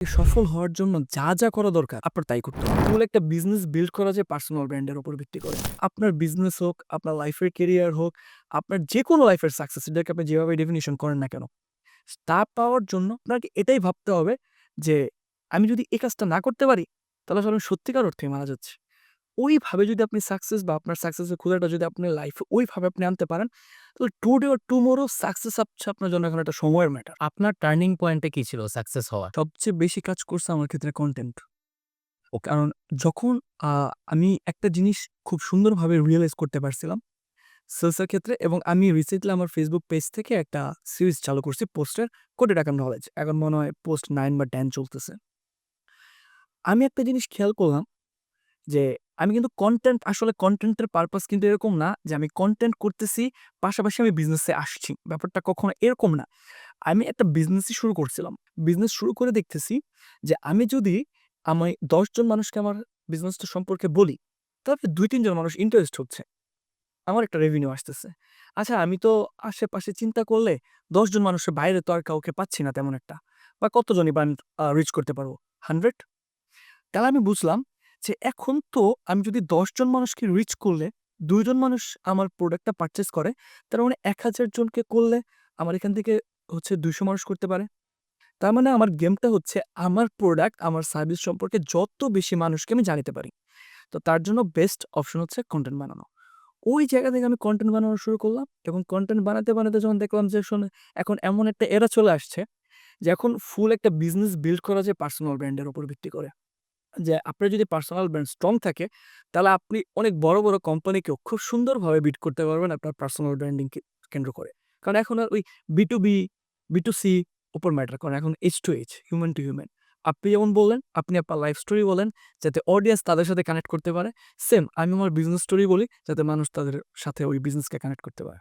সফল হওয়ার জন্য যা করা দরকার আপনার তাই করতে হবে। মূল একটা বিজনেস বিল্ড করা যায় পার্সোনাল ব্র্যান্ডের উপর ভিত্তি করে। আপনার বিজনেস হোক, আপনার লাইফের ক্যারিয়ার হোক, আপনার যেকোনো লাইফের সাকসেস এটাকে আপনি যেভাবে ডেফিনিশন করেন না কেন, তা পাওয়ার জন্য আপনাকে এটাই ভাবতে হবে যে, আমি যদি এই কাজটা না করতে পারি, তাহলে আসলে আমি সত্যিকার অর্থেই মারা যাচ্ছি। ওইভাবে যদি আপনি সাকসেস বা আপনার সাকসেসের ক্ষুধাটা যদি আপনার লাইফে ওইভাবে আপনি আনতে পারেন, তাহলে টুডে অর টুমরো সাকসেস হচ্ছে আপনার জন্য এখন একটা সময়ের ম্যাটার। আপনার টার্নিং পয়েন্টটা কি ছিল সাকসেস হওয়ার? সবচেয়ে বেশি কাজ করছে আমার ক্ষেত্রে কনটেন্ট। কারণ যখন আ আমি একটা জিনিস খুব সুন্দরভাবে রিয়ালাইজ করতে পারছিলাম সেলসের ক্ষেত্রে, এবং আমি রিসেন্টলি আমার Facebook পেজ থেকে একটা সিরিজ চালু করছি পোস্টের, কোটি টাকার নলেজ। এখন মনে হয় পোস্ট 9 বা 10 চলতেছে। আমি একটা জিনিস খেয়াল করলাম যে, আমি কিন্তু আসলে কনটেন্টের পারপাস কিন্তু এরকম না যে আমি কনটেন্ট করতেছি, পাশাপাশি আমি বিজনেসে আসছি। ব্যাপারটা কখনো এরকম না। আমি একটা বিজনেসই শুরু করছিলাম। বিজনেস শুরু করে দেখতেছি যে, আমি যদি ১০ জন মানুষকে আমার বিজনেসটা সম্পর্কে বলি, তাহলে ২-৩ জন মানুষ ইন্টারেস্ট হচ্ছে। আমার একটা রেভিনিউ আসতেছে। আচ্ছা, আমি তো আশেপাশে চিন্তা করলে ১০ জন মানুষের বাইরে তো আর কাউকে পাচ্ছি না তেমন একটা। বা কতজনই বা রিচ করতে পারবো? 100? তাহলে আমি বুঝলাম যে, এখন তো আমি যদি ১০ জন মানুষকে রিচ করলে ২ জন মানুষ আমার প্রোডাক্টটা পারচেজ করে, তার মানে ১,০০০ জনকে করলে আমার এখান থেকে হচ্ছে ২০০ মানুষ করতে পারে। তার মানে আমার গেমটা হচ্ছে আমার প্রোডাক্ট, আমার সার্ভিস সম্পর্কে যত বেশি মানুষকে আমি জানাতে পারি। তো তার জন্য বেস্ট অপশন হচ্ছে কনটেন্ট বানানো। ওই জায়গা থেকে আমি কনটেন্ট বানানো শুরু করলাম, এবং কনটেন্ট বানাতে যখন দেখলাম যে, এখন এমন একটা এরা চলে আসছে যে, এখন ফুল একটা বিজনেস বিল্ড করা যায় পার্সোনাল ব্র্যান্ডের উপর ভিত্তি করে। যে আপনার যদি পার্সোনাল ব্র্যান্ড স্ট্রং থাকে, তাহলে আপনি অনেক বড় কোম্পানিকেও খুব সুন্দরভাবে বিট করতে পারবেন আপনার পার্সোনাল ব্র্যান্ডিং কে কেন্দ্র করে। কারণ এখন আর ওই B2B, B2C উপর ম্যাটার করে না। এখন H to H, human two human. আপনি যেমন বললেন, আপনি আপনার লাইফ স্টোরি বলেন যাতে অডিয়েন্স তাদের সাথে কানেক্ট করতে পারে। সেম আমি আমার বিজনেস স্টোরি বলি যাতে মানুষ তাদের সাথে ওই বিজনেসকে কানেক্ট করতে পারে।